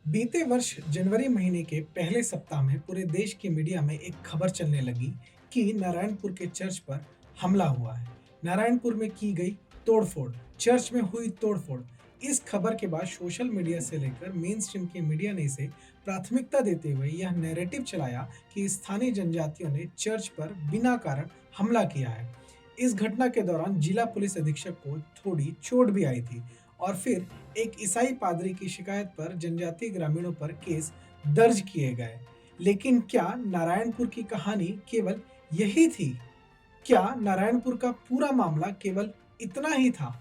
बीते वर्ष जनवरी महीने के पहले सप्ताह में पूरे देश के मीडिया में एक खबर चलने लगी कि नारायणपुर के चर्च पर हमला हुआ है। नारायणपुर में की गई तोड़फोड़, चर्च में हुई तोड़फोड़। इस खबर के बाद सोशल मीडिया से लेकर मेन स्ट्रीम के मीडिया ने इसे प्राथमिकता देते हुए यह नैरेटिव चलाया कि स्थानीय जनजातियों ने चर्च पर बिना कारण हमला किया है। इस घटना के दौरान जिला पुलिस अधीक्षक को थोड़ी चोट भी आई थी और फिर एक ईसाई पादरी की शिकायत पर जनजातीय ग्रामीणों पर केस दर्ज किए गए। लेकिन क्या नारायणपुर की कहानी केवल यही थी? क्या नारायणपुर का पूरा मामला केवल इतना ही था?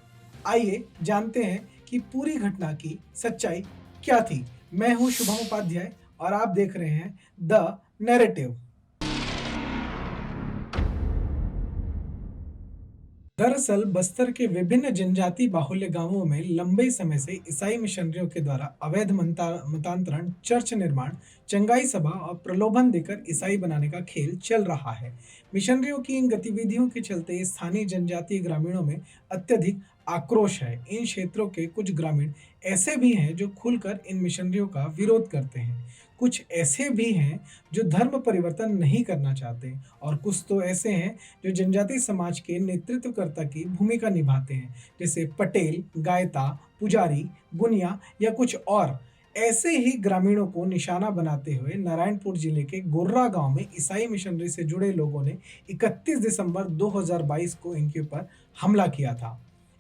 आइए जानते हैं कि पूरी घटना की सच्चाई क्या थी। मैं हूं शुभम उपाध्याय और आप देख रहे हैं द नैरेटिव। दरअसल बस्तर के विभिन्न जनजाति बाहुल्य गांवों में लंबे समय से ईसाई मिशनरियों के द्वारा अवैध मतांतरण, चर्च निर्माण, चंगाई सभा और प्रलोभन देकर ईसाई बनाने का खेल चल रहा है। मिशनरियों की इन गतिविधियों के चलते स्थानीय जनजातीय ग्रामीणों में अत्यधिक आक्रोश है। इन क्षेत्रों के कुछ ग्रामीण ऐसे भी हैं जो खुलकर इन मिशनरियों का विरोध करते हैं। कुछ ऐसे भी हैं जो धर्म परिवर्तन नहीं करना चाहते और कुछ तो ऐसे हैं जो जनजाति समाज के नेतृत्वकर्ता की भूमिका निभाते हैं, जैसे पटेल, गायता, पुजारी, गुनिया या कुछ और। ऐसे ही ग्रामीणों को निशाना बनाते हुए नारायणपुर जिले के गोर्रा गांव में ईसाई मिशनरी से जुड़े लोगों ने 31 दिसंबर 2022 को इनके ऊपर हमला किया था।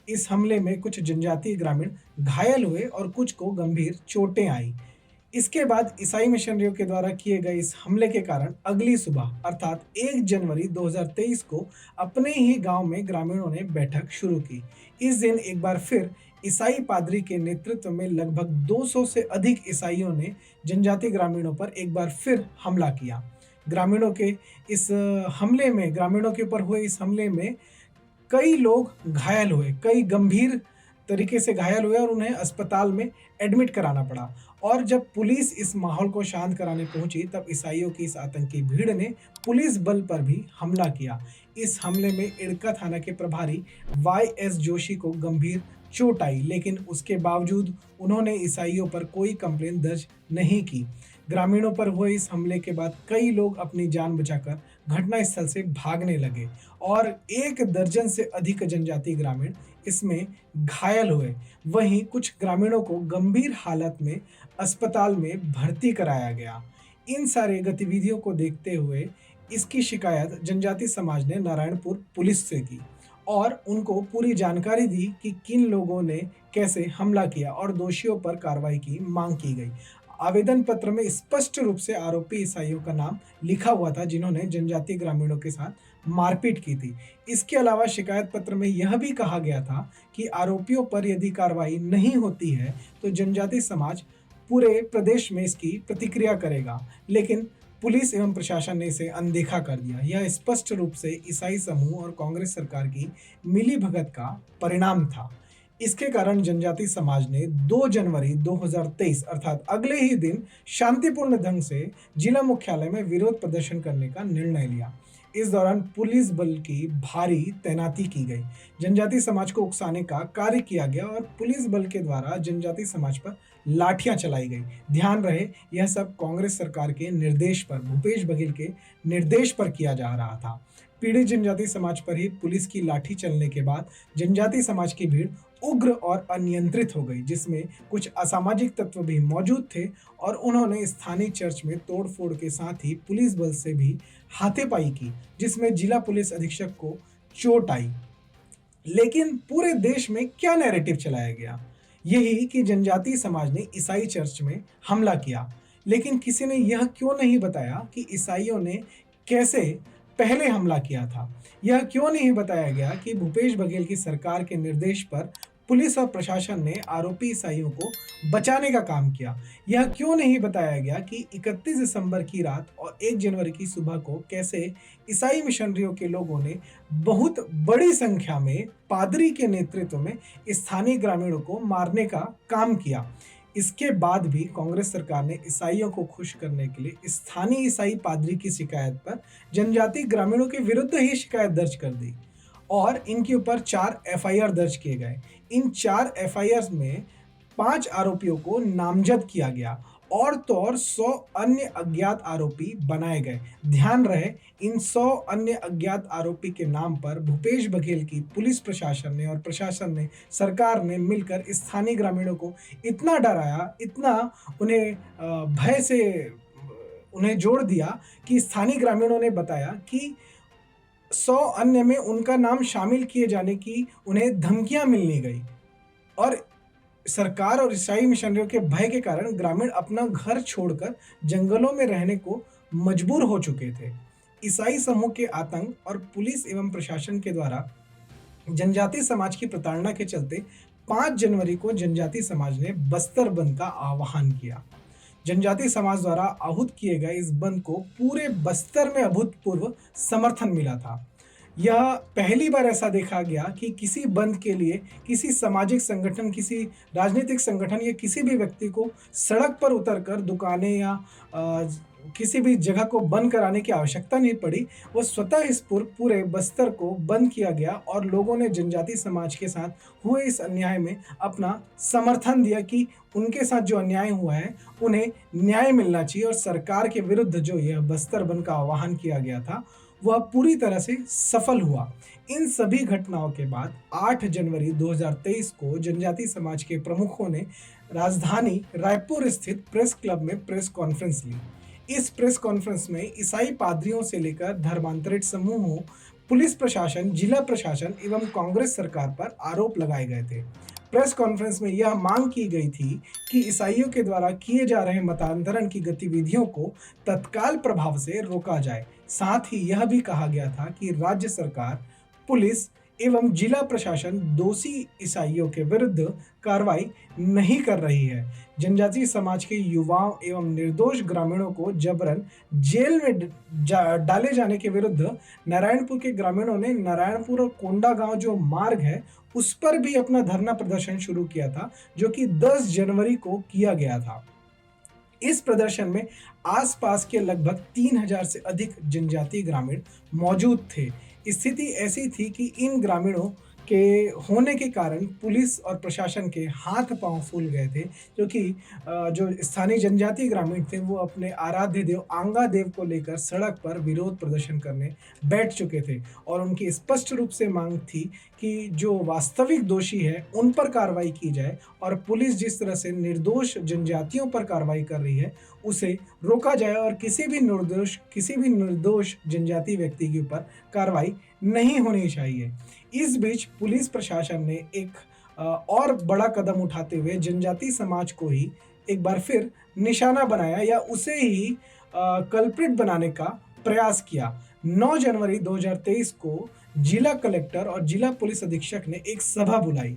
इस हमले में कुछ जनजातीय ग्रामीण घायल हुए और कुछ को गंभीर चोटें आई। इसके बाद ईसाई मिशनरियों के द्वारा किए गए इस हमले के कारण अगली सुबह अर्थात 1 जनवरी 2023 को अपने ही गांव में ग्रामीणों ने बैठक शुरू की। इस दिन एक बार फिर ईसाई पादरी के नेतृत्व में लगभग 200 से अधिक ईसाइयों ने जनजाति ग्रामीणों पर एक बार फिर हमला किया। ग्रामीणों के इस हमले में ग्रामीणों के ऊपर हुए इस हमले में कई लोग घायल हुए, कई गंभीर तरीके से घायल हुए और उन्हें अस्पताल में एडमिट कराना पड़ा। और जब पुलिस इस माहौल को शांत कराने पहुंची तब ईसाइयों की इस आतंकी भीड़ ने पुलिस बल पर भी हमला किया। इस हमले में इड़का थाना के प्रभारी वाई.एस. जोशी को गंभीर चोट आई, लेकिन उसके बावजूद उन्होंने ईसाइयों पर कोई कंप्लेन दर्ज नहीं की। ग्रामीणों पर हुए इस हमले के बाद कई लोग अपनी जान बचाकर घटनास्थल से भागने लगे और 1 दर्जन से अधिक जनजाति ग्रामीण इसमें घायल हुए। वहीं कुछ ग्रामीणों को गंभीर हालत में अस्पताल में भर्ती कराया गया। इन सारे गतिविधियों को देखते हुए इसकी शिकायत जनजाति समाज ने नारायणपुर पुलिस से की और उनको पूरी जानकारी दी कि किन लोगों ने कैसे हमला किया और दोषियों पर कार्रवाई की मांग की गई। आवेदन पत्र में स्पष्ट रूप से आरोपी ईसाइयों का नाम लिखा हुआ था जिन्होंने जनजातीय ग्रामीणों के साथ मारपीट की थी। इसके अलावा शिकायत पत्र में यह भी कहा गया था कि आरोपियों पर यदि कार्रवाई नहीं होती है तो जनजाति समाज पूरे प्रदेश में इसकी प्रतिक्रिया करेगा, लेकिन पुलिस एवं प्रशासन ने इसे अनदेखा कर दिया। यह स्पष्ट रूप से ईसाई समूह और कांग्रेस सरकार की मिलीभगत का परिणाम था। इसके कारण जनजाति समाज ने 2 जनवरी 2023 अर्थात अगले ही दिन शांतिपूर्ण ढंग से जिला मुख्यालय में विरोध प्रदर्शन करने का निर्णय लिया। इस दौरान पुलिस बल की भारी तैनाती की गई, जनजाति समाज को उकसाने का कार्य किया गया और पुलिस बल के द्वारा जनजाति समाज पर लाठियां चलाई गई। ध्यान रहे, यह सब कांग्रेस सरकार के निर्देश पर, भूपेश बघेल के निर्देश पर किया जा रहा था। पीड़ित जनजाति समाज पर ही पुलिस की लाठी चलने के बाद जनजाति समाज की भीड़ उग्र और अनियंत्रित हो गई, जिसमें कुछ असामाजिक तत्व भी मौजूद थे और उन्होंने स्थानीय चर्च में तोड़फोड़ के साथ ही पुलिस बल से भी हाथापाई की, जिसमें जिला पुलिस अधीक्षक को चोट आई। लेकिन पूरे देश में क्या नैरेटिव चलाया गया? यही कि जनजातीय समाज ने ईसाई चर्च में हमला किया, लेकिन किसी ने यह क्यों नहीं बताया कि ईसाइयों ने कैसे पहले हमला किया था? यह क्यों नहीं बताया गया कि भूपेश बघेल की सरकार के निर्देश पर पुलिस और प्रशासन ने आरोपी ईसाइयों को बचाने का काम किया? यह क्यों नहीं बताया गया कि 31 दिसंबर की रात और 1 जनवरी की सुबह को कैसे ईसाई मिशनरियों के लोगों ने बहुत बड़ी संख्या में पादरी के नेतृत्व में स्थानीय ग्रामीणों को मारने का काम किया? इसके बाद भी कांग्रेस सरकार ने ईसाइयों को खुश करने के लिए स्थानीय ईसाई पादरी की शिकायत पर जनजातीय ग्रामीणों के विरुद्ध ही शिकायत दर्ज कर दी और इनके ऊपर 4 एफआईआर दर्ज किए गए। इन 4 एफआईआर में 5 आरोपियों को नामजद किया गया और तो और 100 अन्य अज्ञात आरोपी बनाए गए। ध्यान रहे, इन 100 अन्य अज्ञात आरोपी के नाम पर भूपेश बघेल की पुलिस प्रशासन ने और प्रशासन ने, सरकार ने मिलकर स्थानीय ग्रामीणों को इतना डराया, इतना उन्हें भय से उन्हें जोड़ दिया कि स्थानीय ग्रामीणों ने बताया कि 100 अन्य में उनका नाम शामिल किए जाने की उन्हें धमकियां मिलने गई। और सरकार और ईसाई मिशनरियों के भय के कारण ग्रामीण अपना घर छोड़कर जंगलों में रहने को मजबूर हो चुके थे। ईसाई समूह के आतंक और पुलिस एवं प्रशासन के द्वारा जनजातीय समाज की प्रताड़ना के चलते 5 जनवरी को जनजातीय समाज ने बस्तर बंद का आह्वान किया। जनजातीय समाज द्वारा आहूत किए गए इस बंद को पूरे बस्तर में अभूतपूर्व समर्थन मिला था। यह पहली बार ऐसा देखा गया कि किसी बंद के लिए किसी सामाजिक संगठन, किसी राजनीतिक संगठन या किसी भी व्यक्ति को सड़क पर उतरकर दुकानें या किसी भी जगह को बंद कराने की आवश्यकता नहीं पड़ी। वो स्वतः स्फूर्त पूरे बस्तर को बंद किया गया और लोगों ने जनजातीय समाज के साथ हुए इस अन्याय में अपना समर्थन दिया कि उनके साथ जो अन्याय हुआ है उन्हें न्याय मिलना चाहिए। और सरकार के विरुद्ध जो यह बस्तर बंद का आह्वान किया गया था वह पूरी तरह से सफल हुआ। इन सभी घटनाओं के बाद 8 जनवरी 2023 को जनजातीय समाज के प्रमुखों ने राजधानी रायपुर स्थित प्रेस क्लब में प्रेस कॉन्फ्रेंस ली। इस प्रेस कॉन्फ्रेंस में ईसाई पादरियों से लेकर धर्मांतरित समूहों, पुलिस प्रशासन, जिला प्रशासन एवं कांग्रेस सरकार पर आरोप लगाए गए थे। प्रेस कॉन्फ्रेंस में यह मांग की गई थी कि ईसाइयों के द्वारा किए जा रहे मतांतरण की गतिविधियों को तत्काल प्रभाव से रोका जाए। साथ ही यह भी कहा गया था कि राज्य सरकार, पुलिस एवं जिला प्रशासन दोषी ईसाइयों के विरुद्ध कार्रवाई नहीं कर रही है। जनजातीय समाज के युवाओं एवं निर्दोष ग्रामीणों को जबरन जेल में डाले जाने के विरुद्ध नारायणपुर के ग्रामीणों ने नारायणपुर और कोंडा गांव जो मार्ग है उस पर भी अपना धरना प्रदर्शन शुरू किया था, जो कि 10 जनवरी को किया गया था। इस प्रदर्शन में आसपास के लगभग 3000 से अधिक जनजातीय ग्रामीण मौजूद थे। स्थिति ऐसी थी कि इन ग्रामीणों के होने के कारण पुलिस और प्रशासन के हाथ पांव फूल गए थे, क्योंकि जो स्थानीय जनजातीय ग्रामीण थे वो अपने आराध्य देव आंगा देव को लेकर सड़क पर विरोध प्रदर्शन करने बैठ चुके थे और उनकी स्पष्ट रूप से मांग थी कि जो वास्तविक दोषी है उन पर कार्रवाई की जाए और पुलिस जिस तरह से निर्दोष जनजातियों पर कार्रवाई कर रही है उसे रोका जाए और किसी भी निर्दोष जनजातीय व्यक्ति के ऊपर कार्रवाई नहीं होनी चाहिए। इस बीच पुलिस प्रशासन ने एक और बड़ा कदम उठाते हुए जनजातीय समाज को ही एक बार फिर निशाना बनाया या उसे ही कल्प्रिट बनाने का प्रयास किया। 9 जनवरी 2023 को जिला कलेक्टर और जिला पुलिस अधीक्षक ने एक सभा बुलाई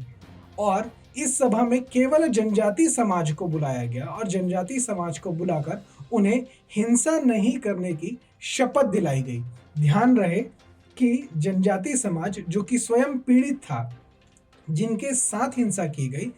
और इस सभा में केवल जनजातीय समाज को बुलाया गया और जनजातीय समाज को बुलाकर उन्हें हिंसा नहीं करने की शपथ दिलाई गई। ध्यान रहे कि जनजातीय समाज जो कि स्वयं पीड़ित था, जिनके साथ हिंसा की गई,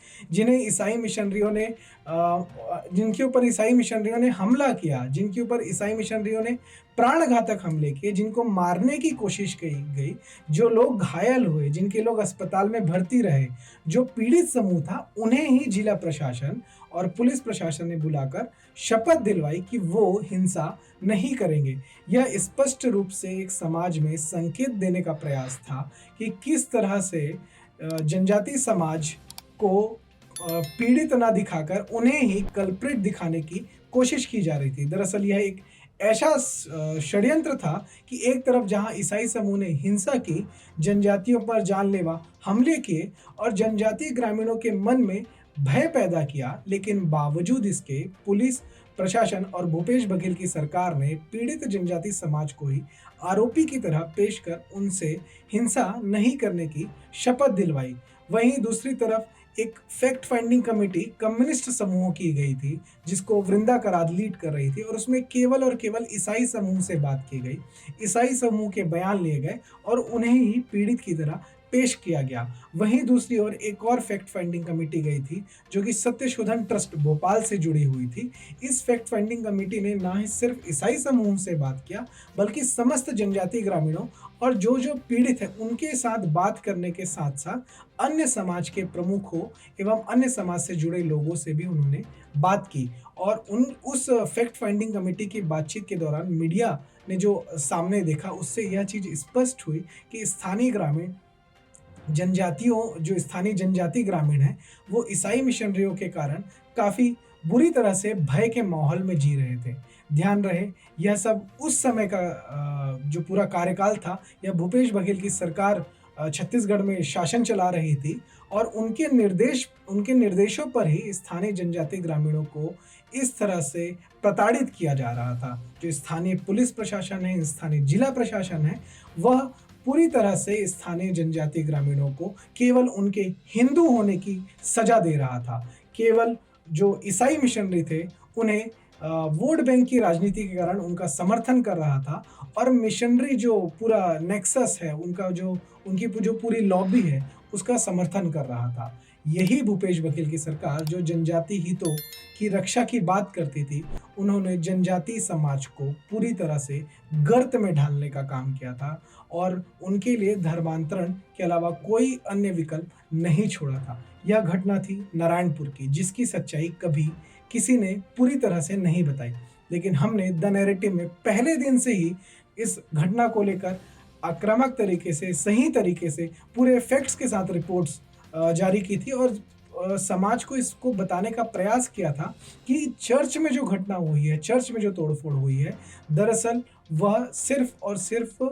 जिनके ऊपर ईसाई मिशनरियों ने हमला किया, जिनके ऊपर ईसाई मिशनरियों ने प्राणघातक हमले किए, जिनको मारने की कोशिश की गई, जो लोग घायल हुए, जिनके लोग अस्पताल में भर्ती रहे, जो पीड़ित समूह था, उन्हें ही जिला प्रशासन और पुलिस प्रशासन ने बुलाकर शपथ दिलवाई कि वो हिंसा नहीं करेंगे। यह स्पष्ट रूप से एक समाज में संकेत देने का प्रयास था कि किस तरह से जनजातीय समाज को पीड़ित ना दिखाकर उन्हें ही कल्प्रिट दिखाने की कोशिश की जा रही थी। दरअसल यह एक ऐसा षड्यंत्र था कि एक तरफ जहां ईसाई समूह ने हिंसा की, जनजातियों पर जानलेवा हमले किए और जनजातीय ग्रामीणों के मन में भय पैदा किया, लेकिन बावजूद इसके पुलिस प्रशासन और भूपेश बघेल की सरकार ने पीड़ित जनजातीय समाज को ही आरोपी की तरह पेश कर उनसे हिंसा नहीं करने की शपथ दिलवाई। वहीं दूसरी तरफ एक फैक्ट फाइंडिंग कमेटी कम्युनिस्ट समूहों की गई थी, जिसको वृंदा कराद लीड कर रही थी और उसमें केवल और केवल ईसाई समूह से बात की गई। ईसाई समूह के बयान लिए गए और उन्हें ही पीड़ित की तरह पेश किया गया। वहीं दूसरी ओर एक और फैक्ट फाइंडिंग कमेटी गई थी, जो कि सत्यशोधन ट्रस्ट भोपाल से जुड़ी हुई थी। इस फैक्ट फाइंडिंग कमेटी ने ना ही सिर्फ ईसाई समूह से बात किया, बल्कि समस्त जनजातीय ग्रामीणों और जो पीड़ित हैं उनके साथ बात करने के साथ-साथ अन्य समाज के प्रमुखों एवं अन्य समाज से जुड़े लोगों से भी उन्होंने बात की। और उन उस फैक्ट फाइंडिंग कमेटी की बातचीत के दौरान मीडिया ने जो सामने देखा, उससे यह चीज़ स्पष्ट हुई कि स्थानीय जनजाति ग्रामीण हैं, वो ईसाई मिशनरियों के कारण काफ़ी बुरी तरह से भय के माहौल में जी रहे थे। ध्यान रहे, यह सब उस समय का जो पूरा कार्यकाल था, यह भूपेश बघेल की सरकार छत्तीसगढ़ में शासन चला रही थी और उनके निर्देशों पर ही स्थानीय जनजाति ग्रामीणों को इस तरह से प्रताड़ित किया जा रहा था। जो स्थानीय पुलिस प्रशासन है, स्थानीय जिला प्रशासन है, वह पूरी तरह से स्थानीय जनजाति ग्रामीणों को केवल उनके हिंदू होने की सजा दे रहा था। केवल जो ईसाई मिशनरी थे, उन्हें वोट बैंक की राजनीति के कारण उनका समर्थन कर रहा था और मिशनरी जो पूरा नेक्सस है, उनकी जो पूरी लॉबी है, उसका समर्थन कर रहा था। यही भूपेश बघेल की सरकार, जो जनजाति हितों की रक्षा की बात करती थी, उन्होंने जनजातीय समाज को पूरी तरह से गर्त में डालने का काम किया था और उनके लिए धर्मांतरण के अलावा कोई अन्य विकल्प नहीं छोड़ा था। यह घटना थी नारायणपुर की, जिसकी सच्चाई कभी किसी ने पूरी तरह से नहीं बताई। लेकिन हमने द नैरेटिव में पहले दिन से ही इस घटना को लेकर आक्रामक तरीके से, सही तरीके से, पूरे फैक्ट्स के साथ रिपोर्ट्स जारी की थी और समाज को इसको बताने का प्रयास किया था कि चर्च में जो घटना हुई है, चर्च में जो तोड़-फोड़ हुई है, दरअसल वह सिर्फ़ और सिर्फ़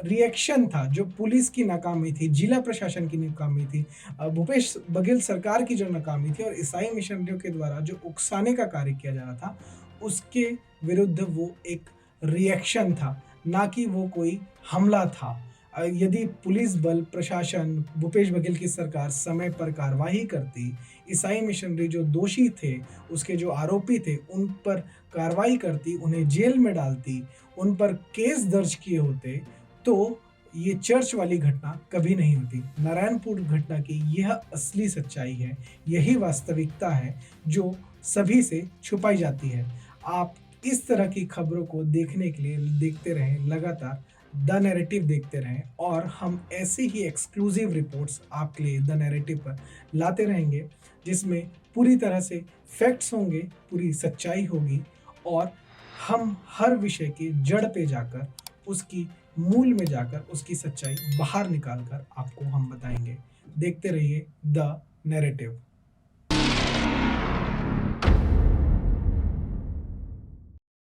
रिएक्शन था, जो पुलिस की नाकामी थी, जिला प्रशासन की नाकामी थी, भूपेश बघेल सरकार की जो नाकामी थी और ईसाई मिशनरियों के द्वारा जो उकसाने का कार्य किया जा रहा था, उसके विरुद्ध वो एक रिएक्शन था, ना कि वो कोई हमला था। यदि पुलिस बल, प्रशासन, भूपेश बघेल की सरकार समय पर कार्रवाई करती, ईसाई मिशनरी जो दोषी थे, उसके जो आरोपी थे, उन पर कार्रवाई करती, उन्हें जेल में डालती, उन पर केस दर्ज किए होते, तो ये चर्च वाली घटना कभी नहीं होती। नारायणपुर घटना की यह असली सच्चाई है, यही वास्तविकता है जो सभी से छुपाई जाती है। आप इस तरह की खबरों को देखने के लिए देखते रहें, लगातार द नैरेटिव देखते रहें और हम ऐसे ही एक्सक्लूसिव रिपोर्ट्स आपके लिए द नैरेटिव पर लाते रहेंगे, जिसमें पूरी तरह से फैक्ट्स होंगे, पूरी सच्चाई होगी और हम हर विषय की जड़ पे जाकर, उसकी मूल में जाकर, उसकी सच्चाई बाहर निकाल कर आपको हम बताएँगे। देखते रहिए द नैरेटिव।